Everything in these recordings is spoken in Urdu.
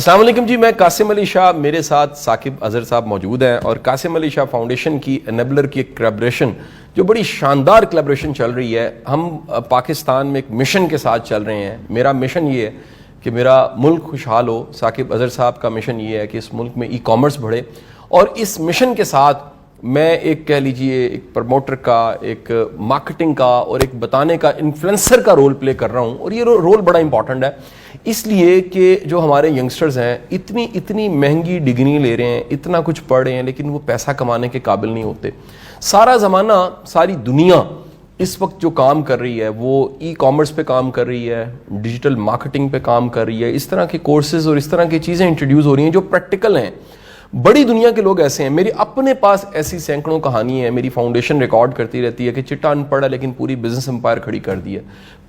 السلام علیکم جی، میں قاسم علی شاہ، میرے ساتھ ثاقب اظہر صاحب موجود ہیں اور قاسم علی شاہ فاؤنڈیشن کی انیبلر کی ایک کلیبریشن جو بڑی شاندار کلیبریشن چل رہی ہے. ہم پاکستان میں ایک مشن کے ساتھ چل رہے ہیں. میرا مشن یہ ہے کہ میرا ملک خوشحال ہو. ثاقب اظہر صاحب کا مشن یہ ہے کہ اس ملک میں ای کامرس بڑھے، اور اس مشن کے ساتھ میں ایک کہہ لیجئے ایک پروموٹر کا، ایک مارکیٹنگ کا اور ایک بتانے کا، انفلوئنسر کا رول پلے کر رہا ہوں. اور یہ رول بڑا امپورٹنٹ ہے اس لیے کہ جو ہمارے ینگسٹرز ہیں اتنی مہنگی ڈگری لے رہے ہیں، اتنا کچھ پڑھ رہے ہیں، لیکن وہ پیسہ کمانے کے قابل نہیں ہوتے. سارا زمانہ، ساری دنیا اس وقت جو کام کر رہی ہے وہ ای کامرس پہ کام کر رہی ہے، ڈیجیٹل مارکیٹنگ پہ کام کر رہی ہے. اس طرح کے کورسز اور اس طرح کی چیزیں انٹروڈیوس ہو رہی ہیں جو پریکٹیکل ہیں. بڑی دنیا کے لوگ ایسے ہیں، میرے اپنے پاس ایسی سینکڑوں کہانی ہیں. میری فاؤنڈیشن ریکارڈ کرتی رہتی ہے کہ چٹا ان پڑھا لیکن پوری بزنس امپائر کھڑی کر دی ہے،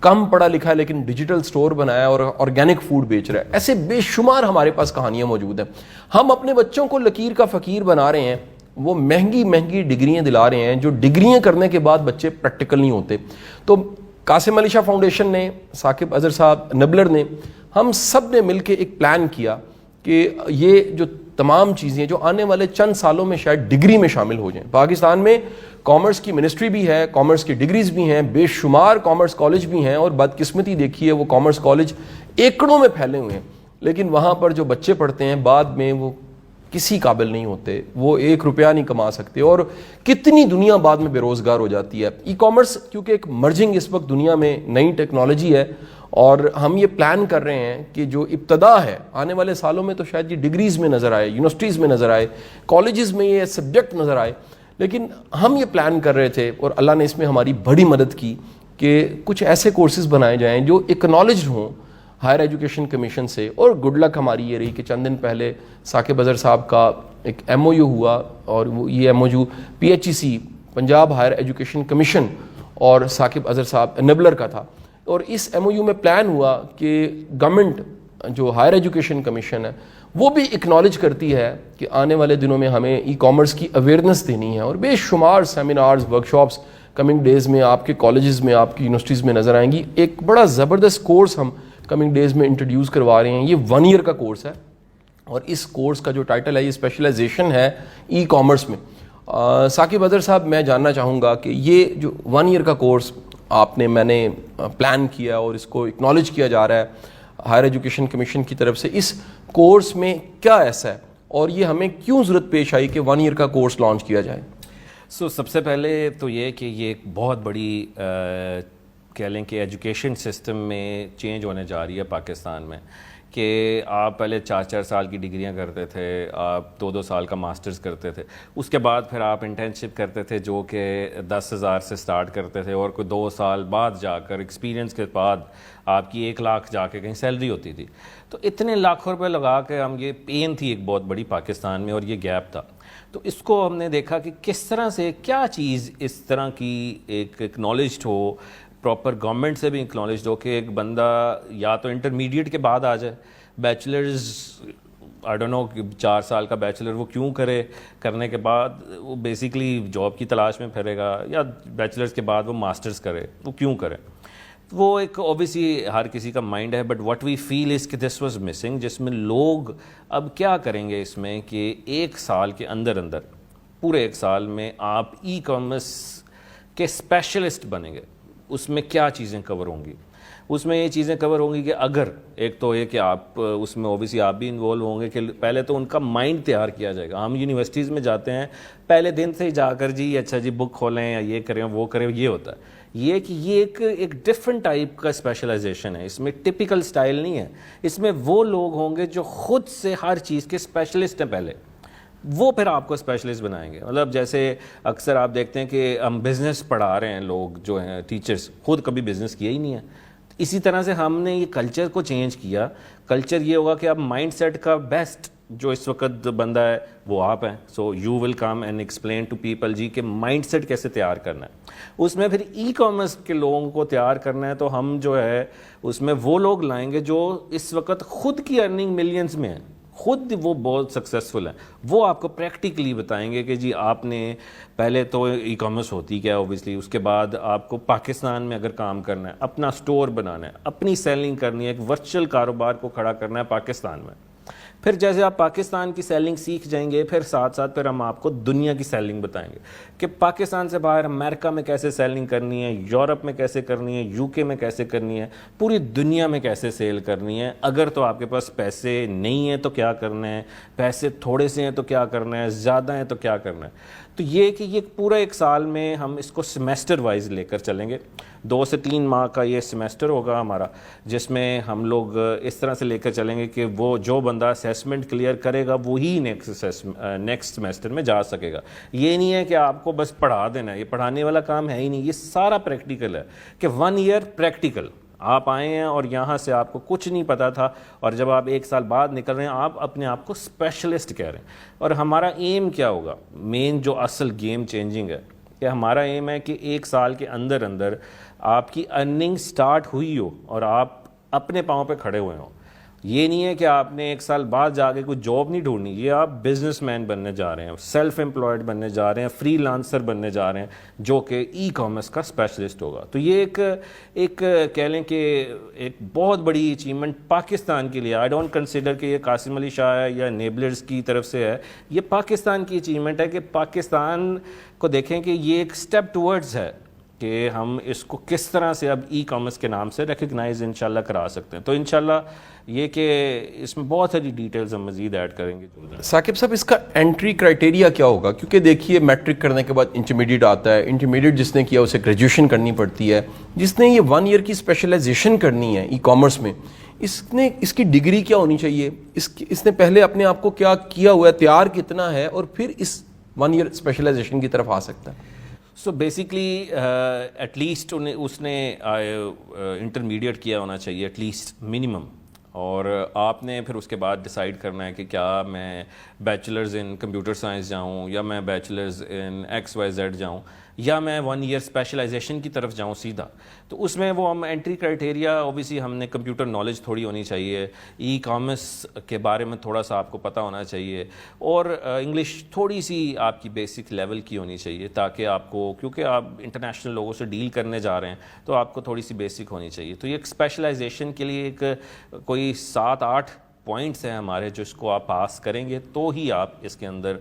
کم پڑھا لکھا ہے لیکن ڈیجیٹل سٹور بنایا اور آرگینک فوڈ بیچ رہا ہے. ایسے بے شمار ہمارے پاس کہانیاں موجود ہیں. ہم اپنے بچوں کو لکیر کا فقیر بنا رہے ہیں، وہ مہنگی ڈگریاں دلا رہے ہیں جو ڈگریاں کرنے کے بعد بچے پریکٹیکل نہیں ہوتے. تو قاسم علی شاہ فاؤنڈیشن نے، ثاقب اظہر صاحب نبلر نے، ہم سب نے مل کے ایک پلان کیا کہ یہ جو تمام چیزیں جو آنے والے چند سالوں میں شاید ڈگری میں شامل ہو جائیں. پاکستان میں کامرس کی منسٹری بھی ہے، کامرس کی ڈگریز بھی ہیں، بے شمار کامرس کالج بھی ہیں، اور بدقسمتی دیکھی ہے وہ کامرس کالج ایکڑوں میں پھیلے ہوئے ہیں، لیکن وہاں پر جو بچے پڑھتے ہیں بعد میں وہ کسی قابل نہیں ہوتے، وہ ایک روپیہ نہیں کما سکتے، اور کتنی دنیا بعد میں بے روزگار ہو جاتی ہے. ای کامرس کیونکہ ایک مرجنگ اس وقت دنیا میں نئی ٹیکنالوجی ہے، اور ہم یہ پلان کر رہے ہیں کہ جو ابتدا ہے آنے والے سالوں میں تو شاید یہ ڈگریز میں نظر آئے، یونیورسٹیز میں نظر آئے، کالجز میں یہ سبجیکٹ نظر آئے. لیکن ہم یہ پلان کر رہے تھے اور اللہ نے اس میں ہماری بڑی مدد کی کہ کچھ ایسے کورسز بنائے جائیں جو اکنالجڈ ہوں ہائر ایجوکیشن کمیشن سے. اور گڈ لک ہماری یہ رہی کہ چند دن پہلے ثاقب اظہر صاحب کا ایک ایم او یو ہوا، اور یہ M O U P H E C, Punjab higher education commission اور ثاقب اظہر صاحب انیبلر کا تھا. اور اس ایم او یو میں پلان ہوا کہ گورنمنٹ جو ہائر ایجوکیشن کمیشن ہے وہ بھی اکنالج کرتی ہے کہ آنے والے دنوں میں ہمیں ای کامرس کی اویئرنیس دینی ہے. اور بے شمار سیمینارز، ورکشاپس کمنگ ڈیز میں آپ کے کالجز میں، آپ کی یونیورسٹیز میں نظر آئیں گی. ایک بڑا زبردست کورس ہم کمنگ ڈیز میں انٹروڈیوس کروا رہے ہیں. یہ 1 ایئر کا کورس ہے، اور اس کورس کا جو ٹائٹل ہے، یہ اسپیشلائزیشن ہے ای کامرس میں. ثاقب اظہر صاحب، میں جاننا چاہوں گا کہ یہ جو 1 ایئر کا کورس میں نے پلان کیا اور اس کو اکنالج کیا جا رہا ہے ہائر ایجوکیشن کمیشن کی طرف سے، اس کورس میں کیا ایسا ہے اور یہ ہمیں کیوں ضرورت پیش آئی کہ 1 ایئر کا کورس لانچ کیا جائے؟ سب سے پہلے تو یہ کہ یہ ایک بہت بڑی کہہ لیں کہ ایجوکیشن سسٹم میں چینج ہونے جا رہی ہے پاکستان میں، کہ آپ پہلے 4 سال کی ڈگریاں کرتے تھے، آپ 2 سال کا ماسٹرز کرتے تھے، اس کے بعد پھر آپ انٹرنشپ کرتے تھے جو کہ 10,000 سے سٹارٹ کرتے تھے، اور کوئی 2 سال بعد جا کر ایکسپیرینس کے بعد آپ کی 1 لاکھ جا کے کہیں سیلری ہوتی تھی. تو اتنے لاکھوں روپے لگا کے ہم، یہ پین تھی ایک بہت بڑی پاکستان میں، اور یہ گیپ تھا. تو اس کو ہم نے دیکھا کہ کس طرح سے کیا چیز اس طرح کی ایک اکنالجڈ ہو، پراپر گورنمنٹ سے بھی اکنالجڈ ہو، کہ ایک بندہ یا تو انٹرمیڈیٹ کے بعد آ جائے، بیچلرز آئی ڈونٹ نو 4 سال کا بیچلر وہ کیوں کرے، کرنے کے بعد وہ بیسیکلی جاب کی تلاش میں پھرے گا، یا بیچلرز کے بعد وہ ماسٹرز کرے، وہ کیوں کرے. وہ ایک اوبیسلی ہر کسی کا مائنڈ ہے، بٹ واٹ وی فیل از کہ دس واز مسنگ، جس میں لوگ اب کیا کریں گے اس میں کہ 1 سال کے اندر پورے 1 سال میں آپ ای کامرس کے اسپیشلسٹ بنیں گے. اس میں کیا چیزیں کور ہوں گی؟ اس میں یہ چیزیں کور ہوں گی کہ اگر ایک تو یہ کہ آپ اس میں اوبیسلی آپ بھی انوالو ہوں گے کہ پہلے تو ان کا مائنڈ تیار کیا جائے گا. ہم یونیورسٹیز میں جاتے ہیں پہلے دن سے ہی جا کر جی اچھا جی بک کھولیں یا یہ کریں وہ کریں، یہ ہوتا ہے. یہ کہ یہ ایک ڈفرینٹ ٹائپ کا اسپیشلائزیشن ہے، اس میں ٹپیکل اسٹائل نہیں ہے. اس میں وہ لوگ ہوں گے جو خود سے ہر چیز کے اسپیشلسٹ ہیں، پہلے وہ پھر آپ کو اسپیشلسٹ بنائیں گے. مطلب جیسے اکثر آپ دیکھتے ہیں کہ ہم بزنس پڑھا رہے ہیں، لوگ جو ہیں ٹیچرز خود کبھی بزنس کیا ہی نہیں ہے. اسی طرح سے ہم نے یہ کلچر کو چینج کیا. کلچر یہ ہوگا کہ اب مائنڈ سیٹ کا بیسٹ جو اس وقت بندہ ہے وہ آپ ہیں. So you will come and explain to people جی کہ مائنڈ سیٹ کیسے تیار کرنا ہے. اس میں پھر ای کامرس کے لوگوں کو تیار کرنا ہے، تو ہم جو ہے اس میں وہ لوگ لائیں گے جو اس وقت خود کی ارننگ ملینز میں ہیں، خود وہ بہت سکسیزفل ہیں. وہ آپ کو پریکٹیکلی بتائیں گے کہ جی آپ نے پہلے تو ای کامرس ہوتی کیا اوبیسلی، اس کے بعد آپ کو پاکستان میں اگر کام کرنا ہے، اپنا سٹور بنانا ہے، اپنی سیلنگ کرنی ہے، ایک ورچوئل کاروبار کو کھڑا کرنا ہے پاکستان میں، پھر جیسے آپ پاکستان کی سیلنگ سیکھ جائیں گے، پھر ساتھ ساتھ پھر ہم آپ کو دنیا کی سیلنگ بتائیں گے کہ پاکستان سے باہر امریکہ میں کیسے سیلنگ کرنی ہے، یورپ میں کیسے کرنی ہے، یو کے میں کیسے کرنی ہے، پوری دنیا میں کیسے سیل کرنی ہے. اگر تو آپ کے پاس پیسے نہیں ہیں تو کیا کرنا ہے، پیسے تھوڑے سے ہیں تو کیا کرنا ہے، زیادہ ہیں تو کیا کرنا ہے. تو یہ کہ یہ پورا ایک سال میں ہم اس کو سیمیسٹر وائز لے کر چلیں گے. 2 سے 3 ماہ کا یہ سیمیسٹر ہوگا ہمارا، جس میں ہم لوگ اس طرح سے لے کر چلیں گے کہ وہ جو بندہ اسیسمنٹ کلیئر کرے گا وہی نیکسٹ سیمیسٹر میں جا سکے گا. یہ نہیں ہے کہ آپ کو بس پڑھا دینا ہے، یہ پڑھانے والا کام ہے ہی نہیں، یہ سارا پریکٹیکل ہے کہ 1 ایئر پریکٹیکل. آپ آئے ہیں اور یہاں سے آپ کو کچھ نہیں پتا تھا، اور جب آپ 1 سال بعد نکل رہے ہیں آپ اپنے آپ کو اسپیشلسٹ کہہ رہے ہیں. اور ہمارا ایم کیا ہوگا، مین جو اصل گیم چینجنگ ہے، کہ ہمارا ایم ہے کہ 1 سال کے اندر اندر آپ کی ارننگ سٹارٹ ہوئی ہو اور آپ اپنے پاؤں پہ کھڑے ہوئے ہوں. یہ نہیں ہے کہ آپ نے 1 سال بعد جا کے کوئی جاب نہیں ڈھونڈنی، یہ آپ بزنس مین بننے جا رہے ہیں، سیلف امپلائڈ بننے جا رہے ہیں، فری لانسر بننے جا رہے ہیں جو کہ ای کامرس کا اسپیشلسٹ ہوگا. تو یہ ایک کہہ لیں کہ ایک بہت بڑی اچیومنٹ پاکستان کے لیے. آئی ڈونٹ کنسیڈر کہ یہ قاسم علی شاہ ہے یا نیبلرز کی طرف سے ہے، یہ پاکستان کی اچیومنٹ ہے کہ پاکستان کو دیکھیں کہ یہ ایک سٹیپ ٹورڈز ہے کہ ہم اس کو کس طرح سے اب ای کامرس کے نام سے ریکگنائز انشاءاللہ کرا سکتے ہیں. تو انشاءاللہ یہ کہ اس میں بہت ساری ڈیٹیلز ہم مزید ایڈ کریں گے. ثاقب صاحب اس کا انٹری کرائٹیریا کیا ہوگا؟ کیونکہ دیکھیے میٹرک کرنے کے بعد انٹرمیڈیٹ آتا ہے، انٹرمیڈیٹ جس نے کیا اسے گریجویشن کرنی پڑتی ہے، جس نے یہ 1 ایئر کی اسپیشلائزیشن کرنی ہے ای کامرس میں، اس کی ڈگری کیا ہونی چاہیے، اس نے پہلے اپنے آپ کو کیا کیا ہوا ہے، تیار کتنا ہے، اور پھر اس 1 ایئر اسپیشلائزیشن کی طرف آ سکتا ہے؟ سو بیسکلی ایٹ لیسٹ اس نے انٹرمیڈیٹ کیا ہونا چاہیے ایٹ لیسٹ منیمم. اور آپ نے پھر اس کے بعد ڈیسائیڈ کرنا ہے کہ کیا میں بیچلرز ان کمپیوٹر سائنس جاؤں، یا میں بیچلرز ان XYZ جاؤں، یا میں 1 ایئر اسپیشلائزیشن کی طرف جاؤں سیدھا. تو اس میں وہ ہم انٹری کرائٹیریا اوبیسلی ہم نے کمپیوٹر نالج تھوڑی ہونی چاہیے، ای کامرس کے بارے میں تھوڑا سا آپ کو پتہ ہونا چاہیے، اور انگلش تھوڑی سی آپ کی بیسک لیول کی ہونی چاہیے، تاکہ آپ کو، کیونکہ آپ انٹرنیشنل لوگوں سے ڈیل کرنے جا رہے ہیں تو آپ کو تھوڑی سی بیسک ہونی چاہیے. تو یہ ایک اسپیشلائزیشن کے لیے ایک کوئی 7-8 پوائنٹس ہیں ہمارے، جو اس کو آپ پاس کریں گے تو ہی آپ اس کے اندر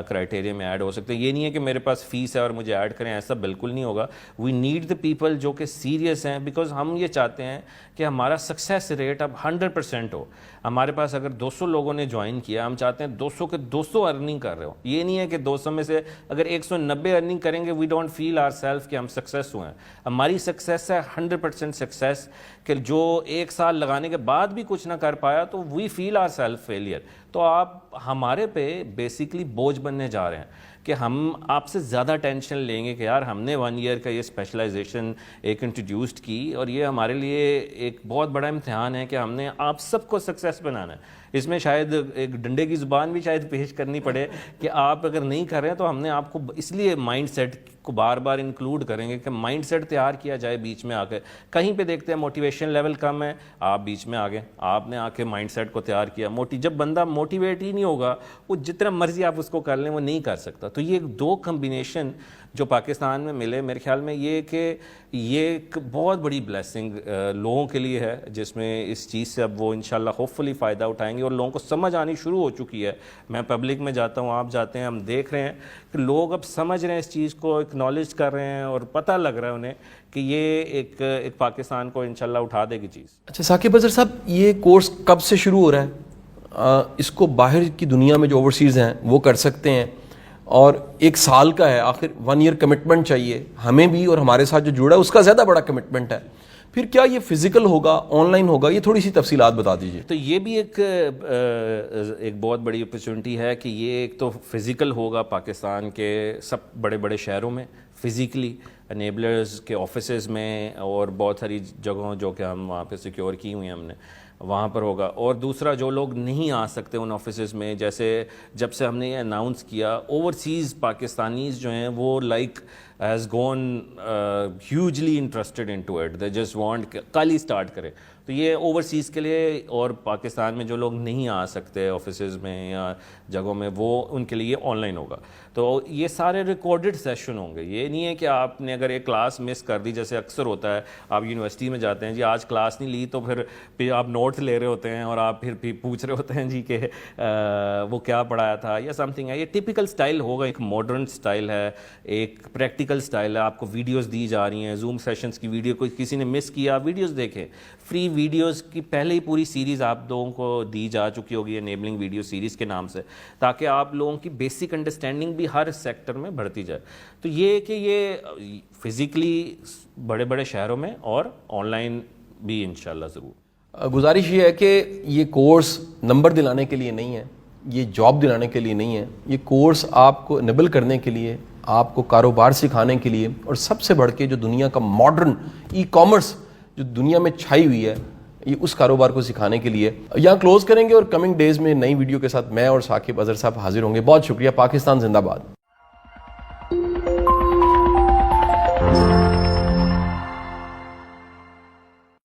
کرائٹیریا میں ایڈ ہو سکتے ہیں. یہ نہیں ہے کہ میرے پاس فیس ہے اور مجھے ایڈ کریں، ایسا بالکل نہیں ہوگا. وی نیڈ دا پیپل جو کہ سیریس ہیں، بیکاز ہم یہ چاہتے ہیں کہ ہمارا سکسیس ریٹ اب 100% ہو. ہمارے پاس اگر 200 لوگوں نے جوائن کیا، ہم چاہتے ہیں 200 کے 200 ارننگ کر رہے ہو. یہ نہیں ہے کہ 200 میں سے اگر 190 ارننگ کریں گے، we don't feel ourself کہ ہم سکسیس ہوئے ہیں. ہماری سکسیس ہے 100% سکسیس، کہ جو 1 سال لگانے کے بعد بھی کچھ نہ کر پایا تو وی فیل آر سیلف فیلئر. تو آپ ہمارے پہ بیسکلی بوجھ بننے جا رہے ہیں کہ ہم آپ سے زیادہ ٹینشن لیں گے کہ یار ہم نے 1 ایئر کا یہ اسپیشلائزیشن ایک انٹروڈیوسڈ کی، اور یہ ہمارے لیے ایک بہت بڑا امتحان ہے کہ ہم نے آپ سب کو سکسیس بنانا ہے. اس میں شاید ایک ڈنڈے کی زبان بھی شاید پیش کرنی پڑے کہ آپ اگر نہیں کر رہے ہیں تو ہم نے آپ کو اس لیے مائنڈ سیٹ کو بار بار انکلوڈ کریں گے کہ مائنڈ سیٹ تیار کیا جائے. بیچ میں آ کے کہیں پہ دیکھتے ہیں موٹیویشن لیول کم ہے، آپ بیچ میں آ گئے، آپ نے آ کے مائنڈ سیٹ کو تیار کیا. جب بندہ موٹیویٹ ہی نہیں ہوگا، وہ جتنا مرضی آپ اس کو کر لیں وہ نہیں کر سکتا. تو یہ 2 کمبینیشن جو پاکستان میں ملے، میرے خیال میں یہ کہ یہ ایک بہت بڑی بلیسنگ لوگوں کے لیے ہے، جس میں اس چیز سے اب وہ انشاءاللہ ہوپ فلی فائدہ اٹھائیں گے. اور لوگوں کو سمجھ آنی شروع ہو چکی ہے. میں پبلک میں جاتا ہوں، آپ جاتے ہیں، ہم دیکھ رہے ہیں کہ لوگ اب سمجھ رہے ہیں اس چیز کو، اکنالج کر رہے ہیں، اور پتہ لگ رہا ہے انہیں کہ یہ ایک پاکستان کو انشاءاللہ اٹھا دے گی چیز. اچھا ثاقب اظہر صاحب، یہ کورس کب سے شروع ہو رہا ہے؟ اس کو باہر کی دنیا میں جو اوورسیز ہیں وہ کر سکتے ہیں، اور 1 سال کا ہے، آخر 1 ایئر کمٹمنٹ چاہیے ہمیں بھی، اور ہمارے ساتھ جو جڑا ہے اس کا زیادہ بڑا کمٹمنٹ ہے. پھر کیا یہ فزیکل ہوگا، آن لائن ہوگا؟ یہ تھوڑی سی تفصیلات بتا دیجیے. تو یہ بھی ایک بہت بڑی اپرچونٹی ہے کہ یہ ایک تو فزیکل ہوگا پاکستان کے سب بڑے بڑے شہروں میں، فزیکلی انیبلرز کے آفیسز میں، اور بہت ساری جگہوں جو کہ ہم وہاں پہ سیکیور کی ہوئی ہیں ہم نے، وہاں پر ہوگا. اور دوسرا جو لوگ نہیں آ سکتے ان آفیسز میں، جیسے جب سے ہم نے یہ اناؤنس کیا، اوورسیز پاکستانیز جو ہیں وہ like has gone hugely interested in to it, they just want کہ کل ہی اسٹارٹ کرے. تو یہ اوورسیز کے لیے اور پاکستان میں جو لوگ نہیں آ سکتے آفیسز میں یا جگہوں میں, وہ ان کے لیے آن لائن ہوگا. تو یہ سارے ریکارڈڈ سیشن ہوں گے. یہ نہیں ہے کہ آپ نے اگر ایک کلاس مس کر دی, جیسے اکثر ہوتا ہے آپ یونیورسٹی میں جاتے ہیں جی آج کلاس نہیں لی, تو پھر آپ نوٹس لے رہے ہوتے ہیں اور آپ پھر پوچھ رہے ہوتے ہیں جی کہ وہ کیا پڑھایا تھا یا سم تھنگ ہے. یہ ٹپیکل اسٹائل ہوگا, ایک ماڈرن اسٹائل ہے, ایک پریکٹیکل اسٹائل ہے. آپ کو ویڈیوز دی جا رہی ہیں, زوم سیشنز کی ویڈیو, کوئی کسی نے مس کیا ویڈیوز دیکھیں, فری ویڈیوز کی پہلے ہی پوری سیریز آپ لوگوں کو دی جا چکی ہوگی انیبلنگ ویڈیو سیریز کے نام سے, تاکہ آپ لوگوں کی بیسک انڈرسٹینڈنگ بھی ہر سیکٹر میں بڑھتی جائے. تو یہ کہ یہ فزیکلی بڑے بڑے شہروں میں اور آن لائن بھی انشاءاللہ ضرور. گزارش یہ ہے کہ یہ کورس نمبر دلانے کے لیے نہیں ہے, یہ جاب دلانے کے لیے نہیں ہے. یہ کورس آپ کو انیبل کرنے کے لیے, آپ کو کاروبار سکھانے کے لیے, اور سب سے بڑھ کے جو دنیا کا ماڈرن ای کامرس جو دنیا میں چھائی ہوئی ہے, یہ اس کاروبار کو سکھانے کے لیے. یہاں کلوز کریں گے اور کمنگ ڈیز میں نئی ویڈیو کے ساتھ میں اور ثاقب اظہر صاحب حاضر ہوں گے. بہت شکریہ. پاکستان زندہ باد.